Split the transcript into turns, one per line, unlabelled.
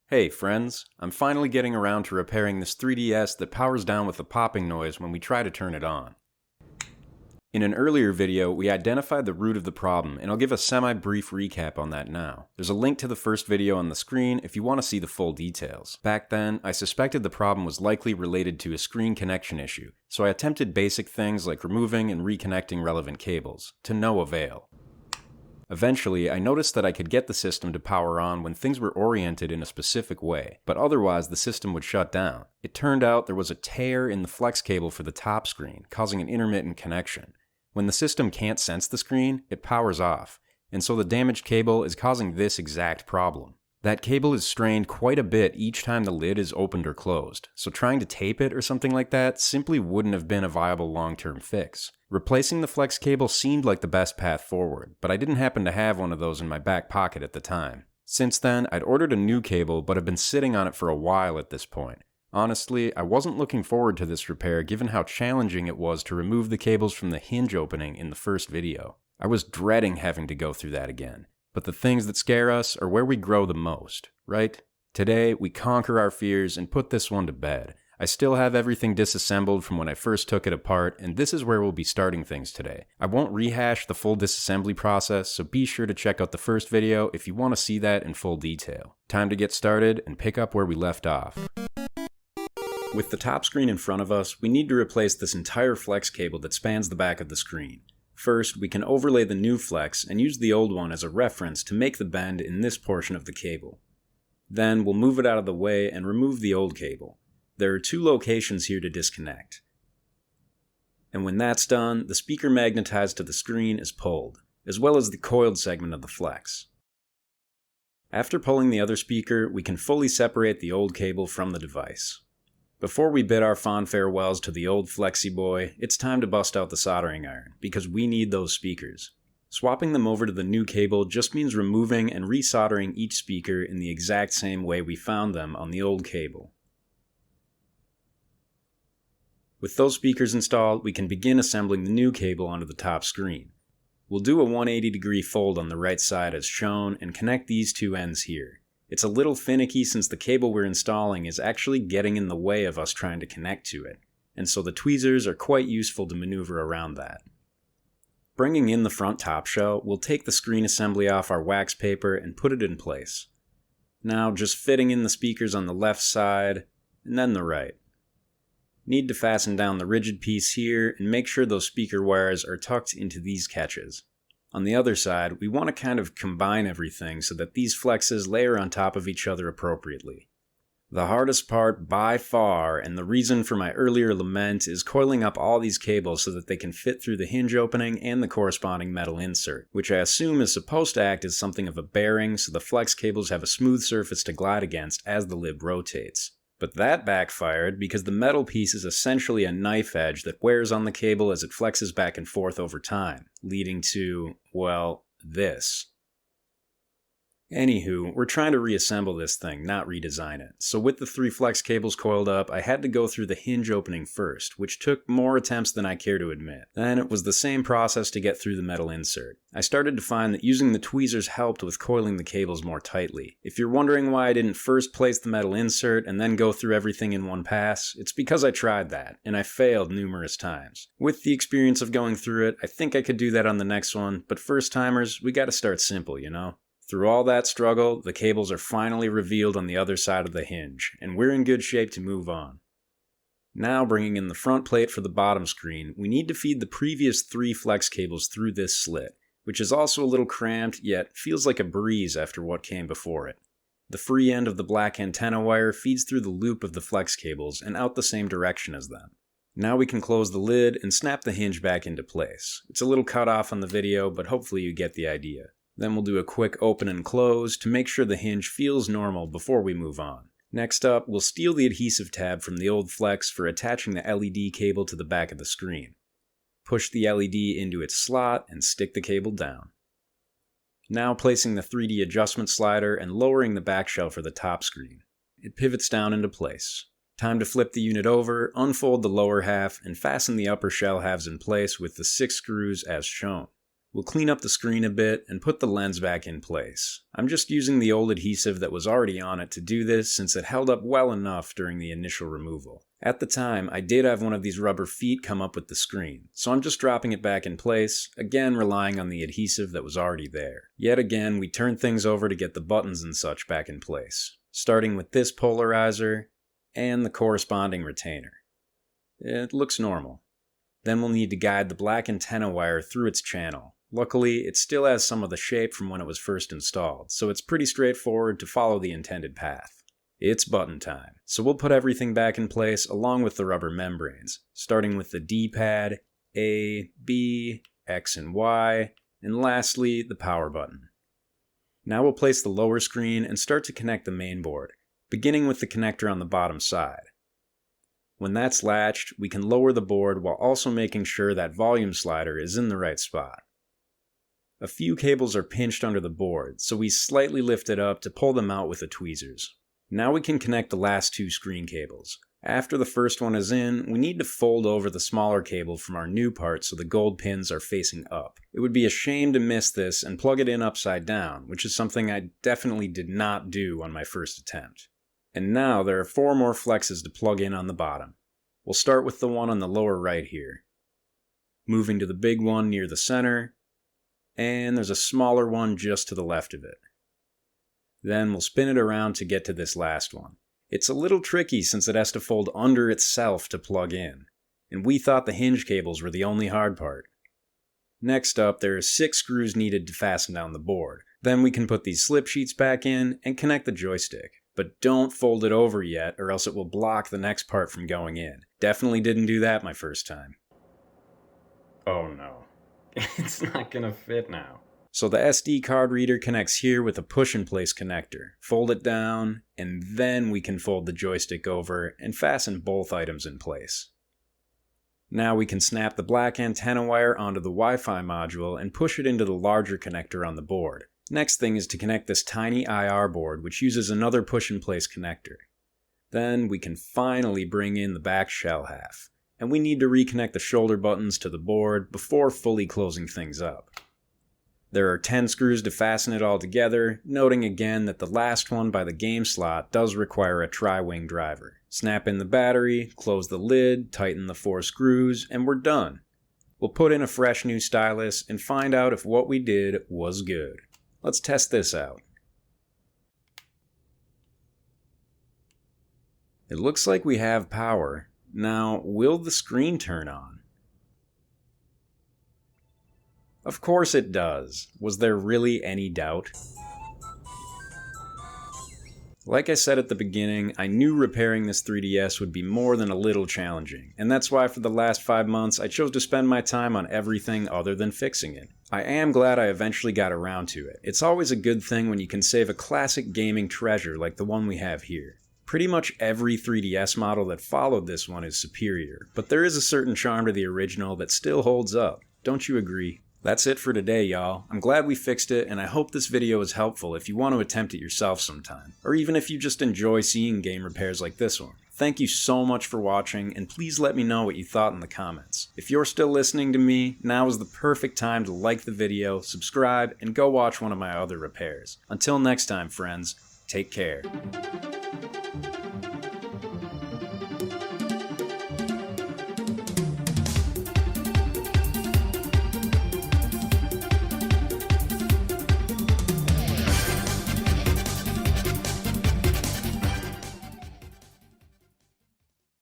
Hey friends, I'm finally getting around to repairing this 3DS that powers down with a popping noise when we try to turn it on. In an earlier video, we identified the root of the problem, and I'll give a semi-brief recap on that now. There's a link to the first video on the screen if you want to see the full details. Back then, I suspected the problem was likely related to a screen connection issue, so I attempted basic things like removing and reconnecting relevant cables, to no avail. Eventually, I noticed that I could get the system to power on when things were oriented in a specific way, but otherwise the system would shut down. It turned out there was a tear in the flex cable for the top screen, causing an intermittent connection. When the system can't sense the screen, it powers off, and so the damaged cable is causing this exact problem. That cable is strained quite a bit each time the lid is opened or closed, so trying to tape it or something like that simply wouldn't have been a viable long-term fix. Replacing the flex cable seemed like the best path forward, but I didn't happen to have one of those in my back pocket at the time. Since then, I'd ordered a new cable but have been sitting on it for a while at this point. Honestly, I wasn't looking forward to this repair given how challenging it was to remove the cables from the hinge opening in the first video. I was dreading having to go through that again. But the things that scare us are where we grow the most, right? Today, we conquer our fears and put this one to bed. I still have everything disassembled from when I first took it apart, and this is where we'll be starting things today. I won't rehash the full disassembly process, so be sure to check out the first video if you want to see that in full detail. Time to get started and pick up where we left off. With the top screen in front of us, we need to replace this entire flex cable that spans the back of the screen. First, we can overlay the new flex and use the old one as a reference to make the bend in this portion of the cable. Then, we'll move it out of the way and remove the old cable. There are two locations here to disconnect. And when that's done, the speaker magnetized to the screen is pulled, as well as the coiled segment of the flex. After pulling the other speaker, we can fully separate the old cable from the device. Before we bid our fond farewells to the old Flexi Boy, it's time to bust out the soldering iron, because we need those speakers. Swapping them over to the new cable just means removing and resoldering each speaker in the exact same way we found them on the old cable. With those speakers installed, we can begin assembling the new cable onto the top screen. We'll do a 180-degree fold on the right side as shown and connect these two ends here. It's a little finicky since the cable we're installing is actually getting in the way of us trying to connect to it, and so the tweezers are quite useful to maneuver around that. Bringing in the front top shell, we'll take the screen assembly off our wax paper and put it in place. Now just fitting in the speakers on the left side, and then the right. Need to fasten down the rigid piece here and make sure those speaker wires are tucked into these catches. On the other side, we want to kind of combine everything so that these flexes layer on top of each other appropriately. The hardest part by far, and the reason for my earlier lament, is coiling up all these cables so that they can fit through the hinge opening and the corresponding metal insert, which I assume is supposed to act as something of a bearing so the flex cables have a smooth surface to glide against as the lid rotates. But that backfired because the metal piece is essentially a knife edge that wears on the cable as it flexes back and forth over time, leading to, well, this. Anywho, we're trying to reassemble this thing, not redesign it. So with the three flex cables coiled up, I had to go through the hinge opening first, which took more attempts than I care to admit. Then it was the same process to get through the metal insert. I started to find that using the tweezers helped with coiling the cables more tightly. If you're wondering why I didn't first place the metal insert and then go through everything in one pass, it's because I tried that, and I failed numerous times. With the experience of going through it, I think I could do that on the next one, but first timers, we gotta start simple, you know? Through all that struggle, the cables are finally revealed on the other side of the hinge, and we're in good shape to move on. Now bringing in the front plate for the bottom screen, we need to feed the previous three flex cables through this slit, which is also a little cramped, yet feels like a breeze after what came before it. The free end of the black antenna wire feeds through the loop of the flex cables and out the same direction as them. Now we can close the lid and snap the hinge back into place. It's a little cut off on the video, but hopefully you get the idea. Then we'll do a quick open and close to make sure the hinge feels normal before we move on. Next up, we'll steal the adhesive tab from the old flex for attaching the LED cable to the back of the screen. Push the LED into its slot and stick the cable down. Now placing the 3D adjustment slider and lowering the back shell for the top screen. It pivots down into place. Time to flip the unit over, unfold the lower half, and fasten the upper shell halves in place with the 6 screws as shown. We'll clean up the screen a bit and put the lens back in place. I'm just using the old adhesive that was already on it to do this since it held up well enough during the initial removal. At the time, I did have one of these rubber feet come up with the screen, so I'm just dropping it back in place, again relying on the adhesive that was already there. Yet again, we turn things over to get the buttons and such back in place, starting with this polarizer and the corresponding retainer. It looks normal. Then we'll need to guide the black antenna wire through its channel. Luckily, it still has some of the shape from when it was first installed, so it's pretty straightforward to follow the intended path. It's button time, so we'll put everything back in place along with the rubber membranes, starting with the D-pad, A, B, X and Y, and lastly, the power button. Now we'll place the lower screen and start to connect the main board, beginning with the connector on the bottom side. When that's latched, we can lower the board while also making sure that volume slider is in the right spot. A few cables are pinched under the board, so we slightly lift it up to pull them out with the tweezers. Now we can connect the last two screen cables. After the first one is in, we need to fold over the smaller cable from our new part so the gold pins are facing up. It would be a shame to miss this and plug it in upside down, which is something I definitely did not do on my first attempt. And now there are 4 more flexes to plug in on the bottom. We'll start with the one on the lower right here. Moving to the big one near the center, and there's a smaller one just to the left of it. Then we'll spin it around to get to this last one. It's a little tricky since it has to fold under itself to plug in, and we thought the hinge cables were the only hard part. Next up, there are 6 screws needed to fasten down the board. Then we can put these slip sheets back in and connect the joystick. But don't fold it over yet or else it will block the next part from going in. Definitely didn't do that my first time. Oh no. It's not gonna fit now. So the SD card reader connects here with a push-and-place connector. Fold it down, and then we can fold the joystick over and fasten both items in place. Now we can snap the black antenna wire onto the Wi-Fi module and push it into the larger connector on the board. Next thing is to connect this tiny IR board, which uses another push-and-place connector. Then we can finally bring in the back shell half, and we need to reconnect the shoulder buttons to the board before fully closing things up. There are 10 screws to fasten it all together, noting again that the last one by the game slot does require a tri-wing driver. Snap in the battery, close the lid, tighten the 4 screws, and we're done. We'll put in a fresh new stylus and find out if what we did was good. Let's test this out. It looks like we have power. Now, will the screen turn on? Of course it does. Was there really any doubt? Like I said at the beginning, I knew repairing this 3DS would be more than a little challenging, and that's why for the last 5 months I chose to spend my time on everything other than fixing it. I am glad I eventually got around to it. It's always a good thing when you can save a classic gaming treasure like the one we have here. Pretty much every 3DS model that followed this one is superior, but there is a certain charm to the original that still holds up. Don't you agree? That's it for today, y'all. I'm glad we fixed it, and I hope this video is helpful if you want to attempt it yourself sometime, or even if you just enjoy seeing game repairs like this one. Thank you so much for watching, and please let me know what you thought in the comments. If you're still listening to me, now is the perfect time to like the video, subscribe, and go watch one of my other repairs. Until next time, friends, take care.